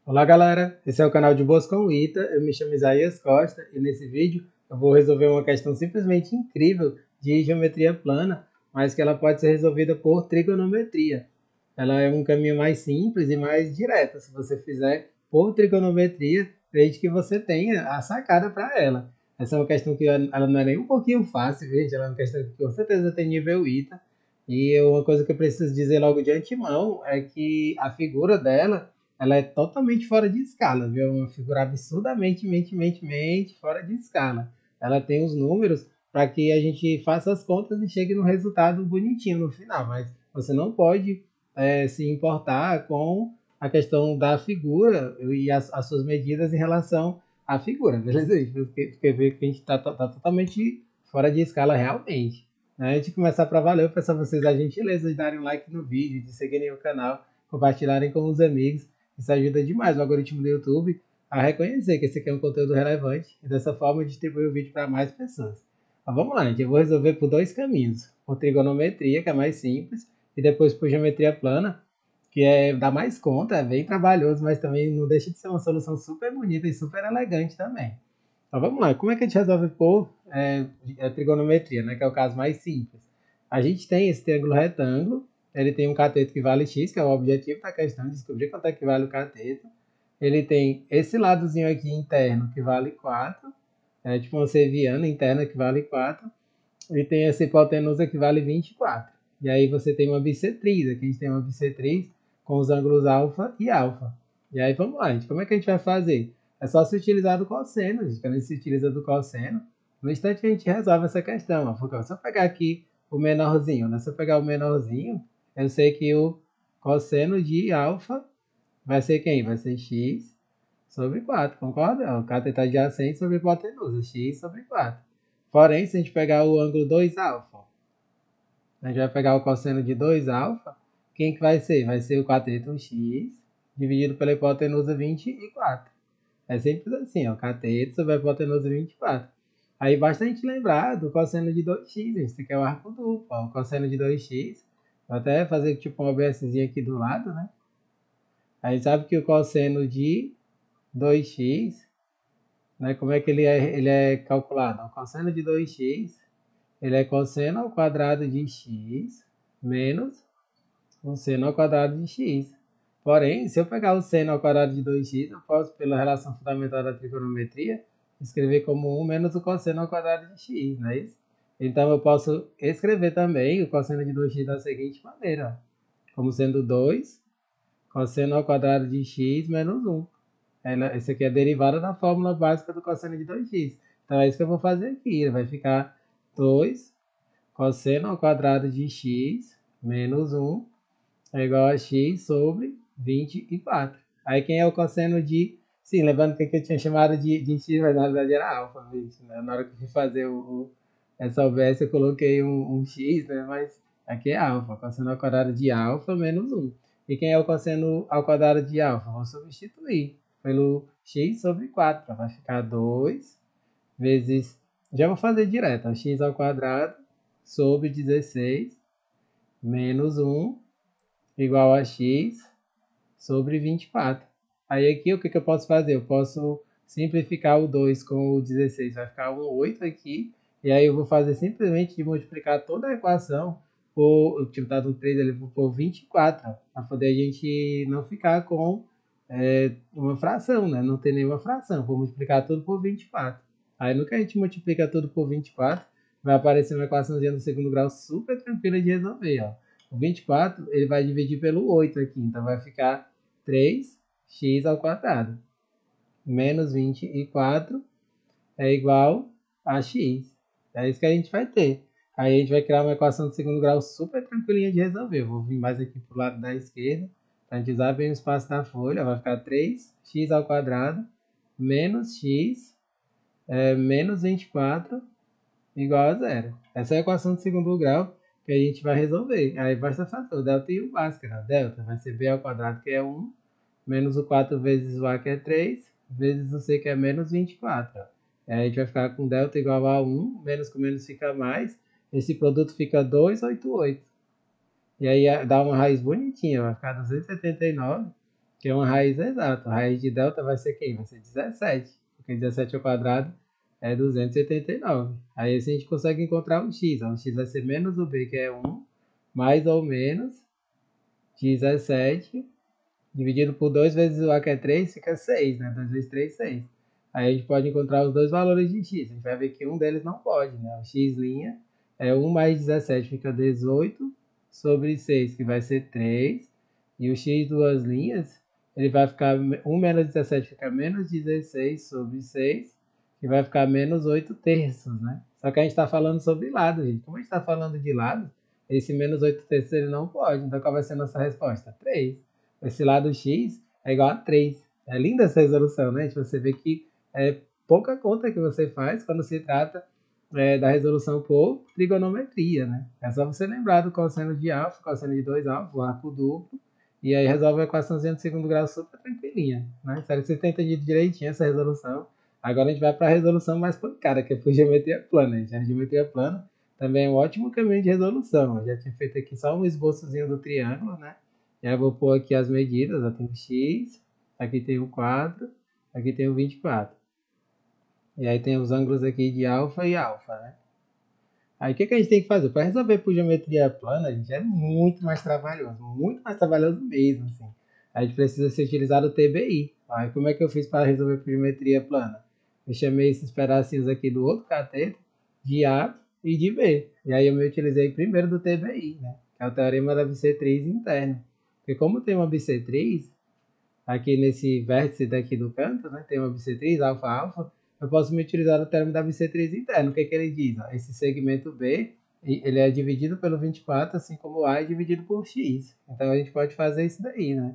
Olá galera, esse é o canal de Boas com o Ita, eu me chamo Isaías Costa e nesse vídeo eu vou resolver uma questão simplesmente incrível de geometria plana, mas que ela pode ser resolvida por trigonometria. Ela é um caminho mais simples e mais direto, se você fizer por trigonometria, desde que você tenha a sacada para ela. Essa é uma questão que ela não é nem um pouquinho fácil, gente, ela é uma questão que com certeza tem nível Ita, e uma coisa que eu preciso dizer logo de antemão é que a figura dela ela é totalmente fora de escala, viu? É uma figura absurdamente fora de escala. Ela tem os números para que a gente faça as contas e chegue no resultado bonitinho no final, mas você não pode se importar com a questão da figura e as suas medidas em relação à figura, beleza? Porque vê que a gente está totalmente fora de escala realmente. Antes de começar para valer, eu peço a vocês a gentileza de darem um like no vídeo, de seguirem o canal, compartilharem com os amigos. Isso ajuda demais o algoritmo do YouTube a reconhecer que esse aqui é um conteúdo relevante e dessa forma distribuir o vídeo para mais pessoas. Mas vamos lá, gente. Eu vou resolver por dois caminhos. Por trigonometria, que é mais simples, e depois por geometria plana, que dá mais conta, é bem trabalhoso, mas também não deixa de ser uma solução super bonita e super elegante também. Então vamos lá, como é que a gente resolve por trigonometria, né, que é o caso mais simples? A gente tem esse triângulo retângulo, ele tem um cateto que vale x, que é o objetivo da questão, descobrir quanto é que vale o cateto. Ele tem esse ladozinho aqui interno que vale 4, é tipo uma seviana interna que vale 4, e tem essa hipotenusa que vale 24. E aí você tem uma bissetriz, aqui a gente tem uma bissetriz com os ângulos alfa e alfa. E aí vamos lá, gente, como é que a gente vai fazer? É só se utilizar do cosseno, gente, quando a gente se utiliza do cosseno, no instante a gente resolve essa questão. Ó. Se eu pegar aqui o menorzinho, né? Se eu pegar o menorzinho, eu sei que o cosseno de alfa vai ser quem? Vai ser x sobre 4, concorda? O cateto adjacente sobre hipotenusa, x sobre 4. Porém, se a gente pegar o ângulo 2 alfa, a gente vai pegar o cosseno de 2 alfa, quem que vai ser? Vai ser o cateto x dividido pela hipotenusa 24. É simples assim, ó, cateto sobre a hipotenusa 24. Aí basta a gente lembrar do cosseno de 2x, esse aqui é o arco duplo, ó, o cosseno de 2x. Vou até fazer tipo um OBSzinho aqui do lado, né? Aí sabe que o cosseno de 2x, né, como é que ele é calculado? O cosseno de 2x, ele é cosseno ao quadrado de x menos o seno ao quadrado de x. Porém, se eu pegar o seno ao quadrado de 2x, eu posso, pela relação fundamental da trigonometria, escrever como 1 menos o cosseno ao quadrado de x, não é isso? Então, eu posso escrever também o cosseno de 2x da seguinte maneira, como sendo 2 cosseno ao quadrado de x menos 1. Essa aqui é a derivada da fórmula básica do cosseno de 2x. Então, é isso que eu vou fazer aqui. Vai ficar 2 cosseno ao quadrado de x menos 1 é igual a x sobre 24. Aí quem é o cosseno de... Sim, lembrando que aqui eu tinha chamado de x, mas na verdade era alfa, gente, né? Na hora que eu fui fazer essa OBS eu coloquei um x, né? Mas aqui é alfa, cosseno ao quadrado de alfa menos 1. E quem é o cosseno ao quadrado de alfa? Vou substituir pelo x sobre 4. Vai ficar 2 vezes... Já vou fazer direto, x ao quadrado sobre 16 menos 1 igual a x sobre 24. Aí aqui o que eu posso fazer? Eu posso simplificar o 2 com o 16, vai ficar um 8 aqui. E aí eu vou fazer simplesmente de multiplicar toda a equação por, o tipo dado 3 ali, por 24, para poder a gente não ficar com uma fração, né? Não ter nenhuma fração. Vou multiplicar tudo por 24. Aí no que a gente multiplica tudo por 24, vai aparecer uma equaçãozinha do segundo grau super tranquila de resolver, ó. O 24 ele vai dividir pelo 8 aqui, então vai ficar 3x ao quadrado menos 24 é igual a x. É isso que a gente vai ter. Aí a gente vai criar uma equação de segundo grau super tranquilinha de resolver. Eu vou vir mais aqui para o lado da esquerda, para a gente usar bem o espaço da folha. Vai ficar 3x ao quadrado menos x menos 24 igual a zero. Essa é a equação de segundo grau que a gente vai resolver. Aí basta fazer o delta e o básico. Né? Delta vai ser b ao quadrado, que é 1, menos o 4 vezes o a, que é 3, vezes o c, que é menos 24. Aí a gente vai ficar com delta igual a 1, menos com menos fica mais. Esse produto fica 288. E aí dá uma raiz bonitinha, vai ficar 279 que é uma raiz exata. A raiz de delta vai ser quem? Vai ser 17, porque 17 ao quadrado é 289. Aí assim a gente consegue encontrar o x. O x vai ser menos o b, que é 1, mais ou menos 17, dividido por 2 vezes o a, que é 3, fica 6, né? 2 vezes 3, 6. Aí a gente pode encontrar os dois valores de x. A gente vai ver que um deles não pode, né? O x' é 1 mais 17, fica 18 sobre 6, que vai ser 3. E o x duas linhas, ele vai ficar 1 menos 17, fica menos 16 sobre 6, que vai ficar menos 8 terços, né? Só que a gente está falando sobre lado, gente. Como a gente está falando de lado, esse menos 8 terços ele não pode. Então qual vai ser a nossa resposta? 3. Esse lado x é igual a 3. É linda essa resolução, né? Você vê que é pouca conta que você faz quando se trata da resolução por trigonometria, né? É só você lembrar do cosseno de alfa, cosseno de 2 alfa, o arco duplo, e aí resolve a equaçãozinha do segundo grau super tranquilinha, né? Espero que você tenha entendido direitinho essa resolução. Agora a gente vai para a resolução mais pancada, que é por geometria plana, gente. A geometria plana também é um ótimo caminho de resolução. Eu já tinha feito aqui só um esboçozinho do triângulo, né? E aí eu vou pôr aqui as medidas. Eu tenho x, aqui tem o 4, aqui tem o 24. E aí tem os ângulos aqui de alfa e alfa, né? Aí o que a gente tem que fazer? Para resolver por geometria plana, gente, é muito mais trabalhoso mesmo, assim. A gente precisa se utilizar do TBI. Aí como é que eu fiz para resolver por geometria plana? Eu chamei esses pedacinhos aqui do outro cateto de A e de B. E aí eu me utilizei primeiro do TBI, né? Que é o teorema da bissetriz interna. Porque como tem uma bissetriz, aqui nesse vértice daqui do canto, né, tem uma bissetriz, alfa, alfa, eu posso me utilizar o termo da bissetriz interna. O que ele diz? Esse segmento B, ele é dividido pelo 24, assim como o A é dividido por X. Então a gente pode fazer isso daí, né?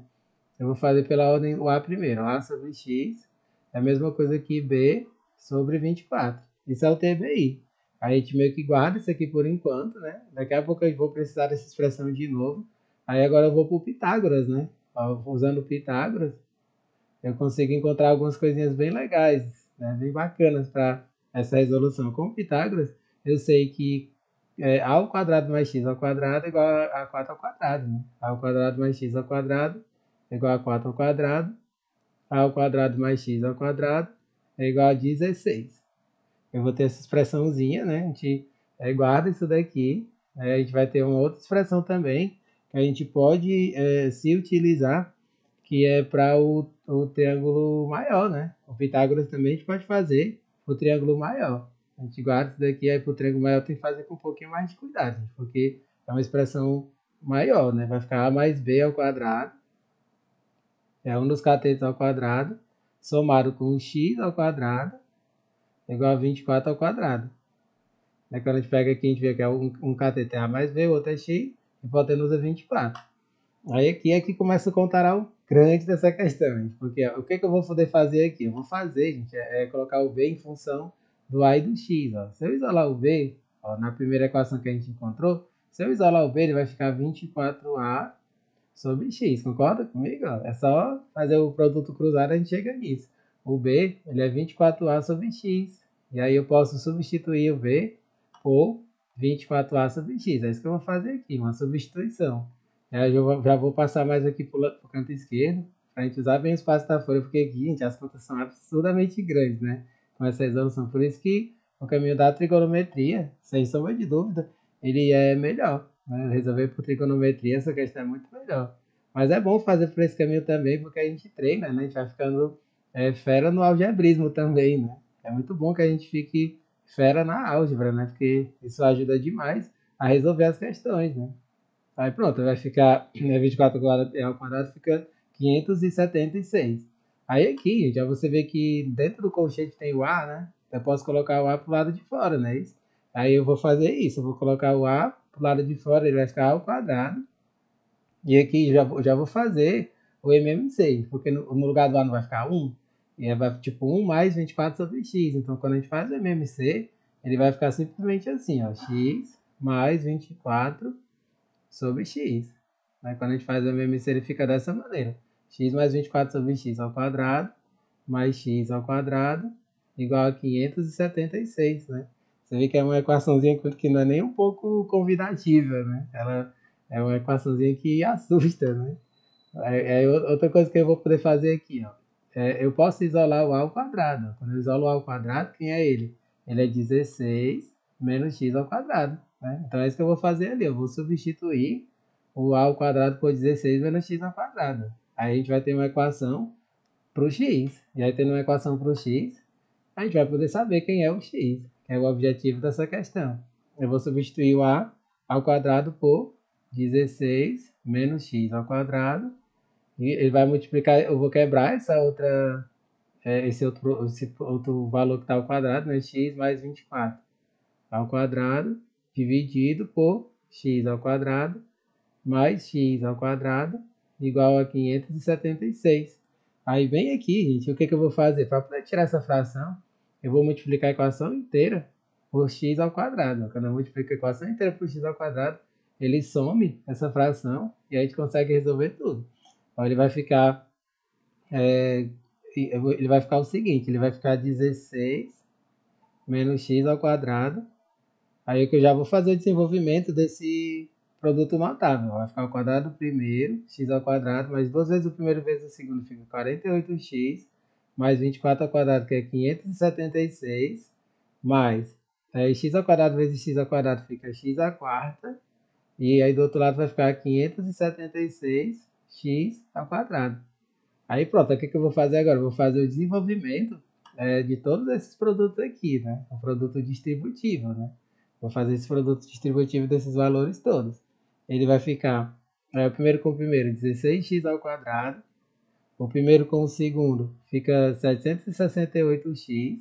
Eu vou fazer pela ordem o A primeiro. A sobre X é a mesma coisa que B sobre 24. Isso é o TBI. Aí a gente meio que guarda isso aqui por enquanto, né? Daqui a pouco eu vou precisar dessa expressão de novo. Aí agora eu vou para o Pitágoras, né? Usando o Pitágoras, eu consigo encontrar algumas coisinhas bem legais, né? Bem bacanas para essa resolução. Com o Pitágoras, eu sei que a ao quadrado mais x ao quadrado é igual a 4 ao quadrado, né? A ao quadrado mais x ao quadrado é igual a 4 ao quadrado. A ao quadrado mais x ao quadrado é igual a 16. Eu vou ter essa expressãozinha, né? A gente guarda isso daqui. A gente vai ter uma outra expressão também que a gente pode se utilizar, que é para o triângulo maior, né? O Pitágoras também a gente pode fazer o triângulo maior. A gente guarda isso daqui, aí para o triângulo maior tem que fazer com um pouquinho mais de cuidado, porque é uma expressão maior, né? Vai ficar a mais b ao quadrado, é um dos catetos ao quadrado, somado com x ao quadrado, é igual a 24 ao quadrado. Quando a gente pega aqui, a gente vê que é um cateto é a mais b, o outro é x, e hipotenusa é 24. Aí aqui é que começa a contar o grande dessa questão, gente, porque ó, o que eu vou poder fazer aqui? Eu vou fazer, gente, colocar o b em função do a e do x. Ó. Se eu isolar o b, ó, na primeira equação que a gente encontrou, se eu isolar o b, ele vai ficar 24a sobre x, concorda comigo? Ó? É só fazer o produto cruzado, a gente chega nisso. O b, ele é 24a sobre x, e aí eu posso substituir o b por 24a sobre x. É isso que eu vou fazer aqui, uma substituição. Eu já vou passar mais aqui para o canto esquerdo, para a gente usar bem o espaço da folha, porque aqui, gente, as contas são absurdamente grandes, né? Com essa resolução. Por isso que o caminho da trigonometria, sem sombra de dúvida, ele é melhor. Né? Resolver por trigonometria, essa questão é muito melhor. Mas é bom fazer por esse caminho também, porque a gente treina, né? A gente vai ficando fera no algebrismo também, né? É muito bom que a gente fique fera na álgebra, né? Porque isso ajuda demais a resolver as questões, né? Aí pronto, vai ficar 24 ao quadrado fica 576. Aí aqui, já você vê que dentro do colchete tem o A, né? Eu posso colocar o A pro lado de fora, né? Isso? Aí eu vou fazer isso, eu vou colocar o A pro lado de fora, ele vai ficar ao quadrado. E aqui já vou fazer o MMC, porque no lugar do A não vai ficar 1, e vai tipo 1 mais 24 sobre x. Então quando a gente faz o MMC, ele vai ficar simplesmente assim, ó, x mais 24 sobre x. Né? Quando a gente faz o MMC, ele fica dessa maneira. X mais 24 sobre x ao quadrado, mais x ao quadrado, igual a 576, né? Você vê que é uma equaçãozinha que não é nem um pouco convidativa, né? Ela é uma equaçãozinha que assusta, né? Outra coisa que eu vou poder fazer aqui, ó. Eu posso isolar o a ao quadrado. Quando eu isolo o a ao quadrado, quem é ele? Ele é 16 menos x ao quadrado, né? Então é isso que eu vou fazer ali. Eu vou substituir o a ao quadrado por 16 menos x ao quadrado. Aí a gente vai ter uma equação para o x. E aí, tendo uma equação para o x, a gente vai poder saber quem é o x, que é o objetivo dessa questão. Eu vou substituir o a ao quadrado por 16 menos x ao quadrado. E ele vai multiplicar, eu vou quebrar esse outro valor que está ao quadrado, né? X mais 24 ao quadrado, dividido por x ao quadrado, mais x ao quadrado, igual a 576. Aí bem aqui, gente, o que eu vou fazer? Para poder tirar essa fração, eu vou multiplicar a equação inteira por x ao quadrado. Quando eu multiplico a equação inteira por x ao quadrado, ele some essa fração e a gente consegue resolver tudo. Então, ele vai ficar ele vai ficar o seguinte, ele vai ficar 16 menos x ao quadrado. Aí que eu já vou fazer o desenvolvimento desse produto notável. Vai ficar o quadrado do primeiro, x ao quadrado, mais duas vezes o primeiro vezes o segundo, fica 48x, mais 24 ao quadrado, que é 576, mais x ao quadrado vezes x ao quadrado fica x à quarta, e aí do outro lado vai ficar 576x ao quadrado. Aí pronto, o que eu vou fazer agora? Eu vou fazer o desenvolvimento de todos esses produtos aqui, né? O produto distributivo, né? Vou fazer esse produto distributivo desses valores todos. Ele vai ficar, o primeiro com o primeiro, 16x ao quadrado. O primeiro com o segundo fica 768x,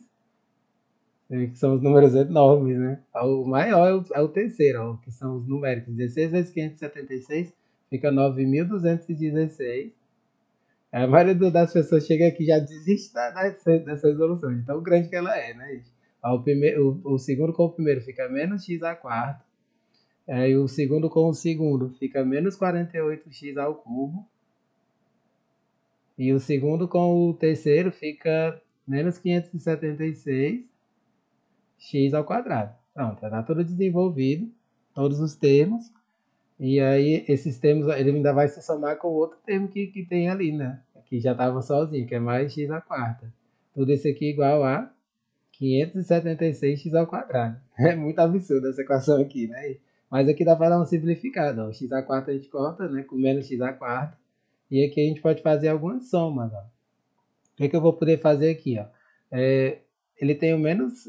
que são os números enormes, né? O maior é o terceiro, ó, que são os numéricos. 16 vezes 576 fica 9.216. A maioria das pessoas chega aqui e já desiste dessa resolução, de tão grande que ela é, né? O segundo com o primeiro fica menos x à quarta. E o segundo com o segundo fica menos 48x ao cubo. E o segundo com o terceiro fica menos 576x ao quadrado. Pronto, já está tudo desenvolvido, todos os termos. E aí, esses termos, ele ainda vai se somar com o outro termo que tem ali, né? Que já estava sozinho, que é mais x à quarta. Tudo isso aqui igual a 576x ao quadrado. É muito absurdo essa equação aqui, né? Mas aqui dá para dar uma simplificada. Ó. X à quarta a gente corta, né? Com menos x à quarta. E aqui a gente pode fazer algumas somas, ó. O que eu vou poder fazer aqui, ó? Ele tem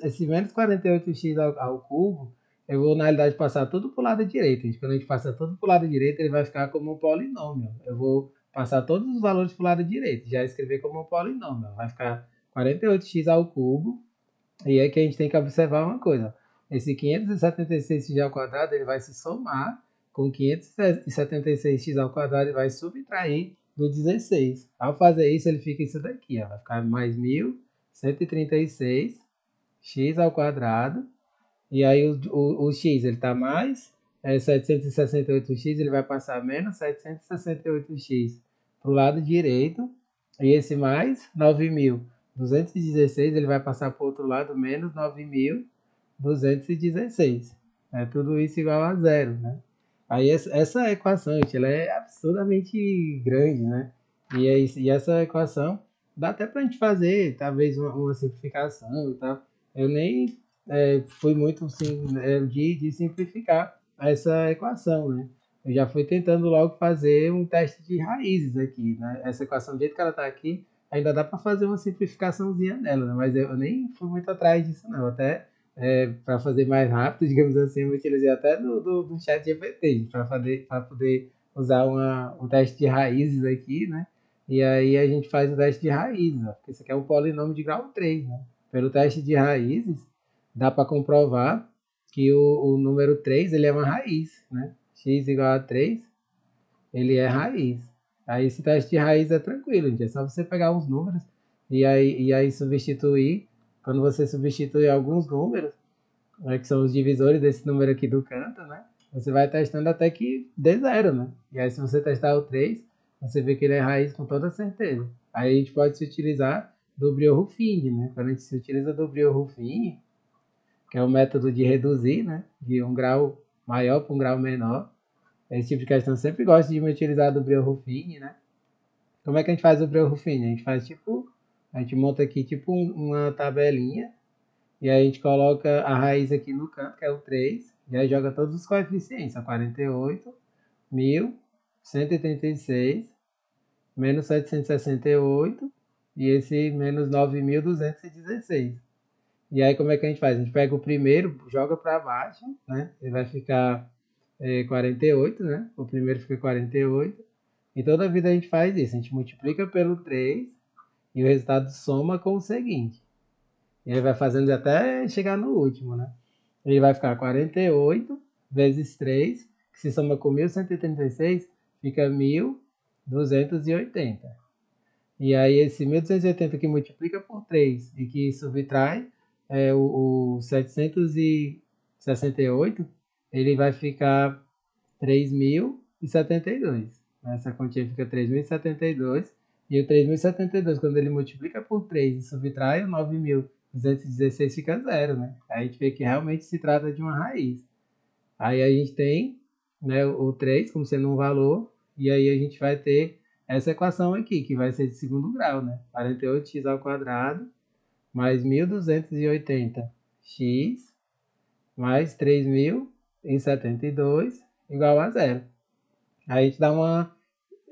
esse menos 48x ao cubo. Eu vou, na realidade, passar tudo para o lado direito. Quando a gente passa tudo para o lado direito, ele vai ficar como um polinômio. Eu vou passar todos os valores para o lado direito. Já escrever como um polinômio. Vai ficar 48x ao cubo. E é que a gente tem que observar uma coisa. Esse 576x ao quadrado ele vai se somar com 576x ao quadrado e vai subtrair do 16. Ao fazer isso, ele fica isso daqui. Ó, vai ficar mais 1.136x ao quadrado. E aí o x ele está mais 768x, ele vai passar menos 768x para o lado direito. E esse mais 9.216 ele vai passar para o outro lado, menos 9.216. Tudo isso igual a zero, né? Aí essa equação, gente, ela é absurdamente grande, né? E essa equação dá até para a gente fazer, talvez, uma simplificação e tal. Eu nem fui muito de simplificar essa equação, né? Eu já fui tentando logo fazer um teste de raízes aqui, né? Essa equação, do jeito que ela está aqui, ainda dá para fazer uma simplificaçãozinha dela, né? Mas eu nem fui muito atrás disso, não. Até para fazer mais rápido, digamos assim, eu utilizei até do chat GPT para poder usar um teste de raízes aqui, né? E aí a gente faz o teste de raízes, ó, porque isso aqui é um polinômio de grau 3, né? Pelo teste de raízes, dá para comprovar que o número 3 ele é uma raiz, né? X igual a 3, ele é raiz. Aí esse teste de raiz é tranquilo, gente. É só você pegar uns números e aí substituir. Quando você substitui alguns números, né, que são os divisores desse número aqui do canto, né? Você vai testando até que dê zero, né? E aí se você testar o 3, você vê que ele é raiz com toda certeza. Aí a gente pode se utilizar do Brio-Ruffini, né? Quando a gente se utiliza do Brio-Ruffini, que é o método de reduzir, né? De um grau maior para um grau menor. Esse tipo de questão eu sempre gosto de me utilizar do Brio-Ruffini, né? como é que a gente faz o pré-Ruffini? A gente monta aqui tipo uma tabelinha, e aí a gente coloca a raiz aqui no canto, que é o 3, e aí joga todos os coeficientes, a 48, 1.186, menos 768, e esse menos 9.216. E aí como é que a gente faz? A gente pega o primeiro, joga para baixo, né? Ele vai ficar 48, né? O primeiro fica 48. E toda vida a gente faz isso. A gente multiplica pelo 3 e o resultado soma com o seguinte. E aí vai fazendo até chegar no último, né? Ele vai ficar 48 vezes 3, que se soma com 1.136, fica 1.280. E aí esse 1.280 que multiplica por 3 e que subtrai o 768, ele vai ficar 3.072. Essa quantia fica 3.072. E o 3.072, quando ele multiplica por 3 e subtrai o 9.216, fica zero, né? Aí a gente vê que realmente se trata de uma raiz. Aí a gente tem, né, o 3 como sendo um valor, e aí a gente vai ter essa equação aqui, que vai ser de segundo grau, né? 48x ao quadrado mais 1.280x mais 3.072 igual a zero. Aí a gente dá uma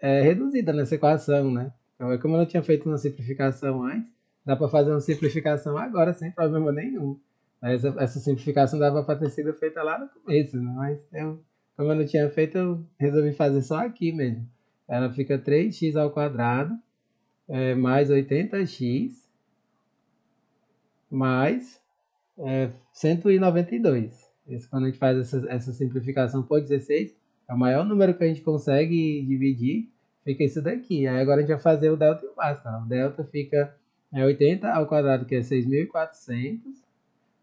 reduzida nessa equação, né? Então, como eu não tinha feito uma simplificação antes, dá para fazer uma simplificação agora sem problema nenhum. Essa simplificação dava para ter sido feita lá no começo, né? Mas como eu não tinha feito, eu resolvi fazer só aqui mesmo. Ela fica 3x ao quadrado mais 80x mais 192. Esse, quando a gente faz essa simplificação por 16, é o maior número que a gente consegue dividir, fica isso daqui. Aí agora a gente vai fazer o delta e o básico. O delta fica 80 ao quadrado, que é 6.400,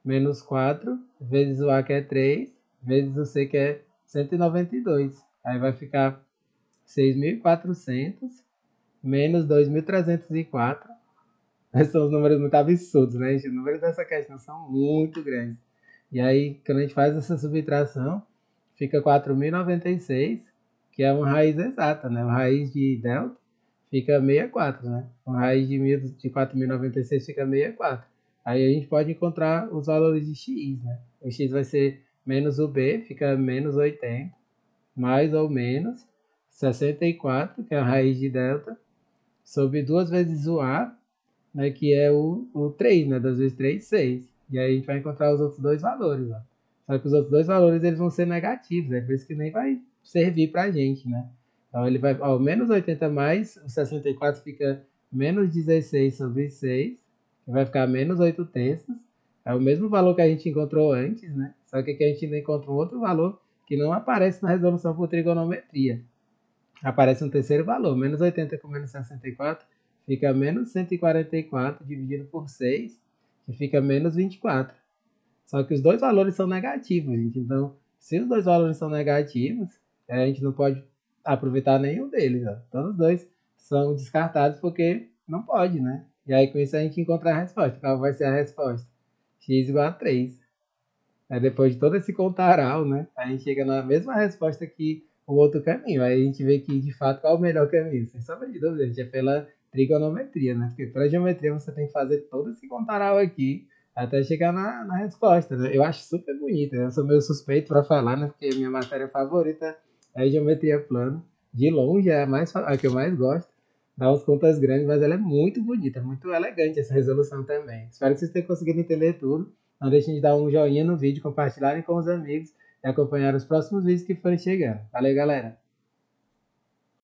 menos 4, vezes o A, que é 3, vezes o C, que é 192. Aí vai ficar 6.400 menos 2.304. São os números muito absurdos, né, gente? Os números dessa questão são muito grandes. E aí, quando a gente faz essa subtração, fica 4.096, que é uma raiz exata, né? Uma raiz de delta fica 64, né? Uma raiz de 4.096 fica 64. Aí a gente pode encontrar os valores de x, né? O x vai ser menos o b, fica menos 80, mais ou menos 64, que é a raiz de delta, sobre 2 vezes o a, né, que é o 3, né? 2 vezes 3, 6. E aí a gente vai encontrar os outros dois valores, ó. Só que os outros dois valores eles vão ser negativos, é por isso que nem vai servir pra gente, né? Então ele vai, ó, menos 80 mais, o 64 fica menos 16 sobre 6, que vai ficar menos 8 terços. É o mesmo valor que a gente encontrou antes, né? Só que aqui a gente ainda encontra um outro valor que não aparece na resolução por trigonometria. Aparece um terceiro valor, menos 80 com menos 64, fica menos 144 dividido por 6, que fica menos 24. Só que os dois valores são negativos, gente. Então, se os dois valores são negativos, a gente não pode aproveitar nenhum deles. Ó. Todos os dois são descartados porque não pode, né? E aí, com isso, a gente encontra a resposta. Qual vai ser a resposta? X igual a 3. Aí depois de todo esse contaral, né, a gente chega na mesma resposta que o outro caminho. Aí a gente vê que, de fato, qual é o melhor caminho. Sem sombra de dúvida, a gente é pela trigonometria, né? Porque para geometria você tem que fazer todo esse contaral aqui até chegar na resposta, né? Eu acho super bonito, né? Eu sou meio suspeito para falar, né? Porque a minha matéria favorita é geometria plana. De longe é a que eu mais gosto. Dá uns contas grandes, mas ela é muito bonita, muito elegante essa resolução também. Espero que vocês tenham conseguido entender tudo. Não deixem de dar um joinha no vídeo, compartilharem com os amigos e acompanhar os próximos vídeos que forem chegando. Valeu, galera!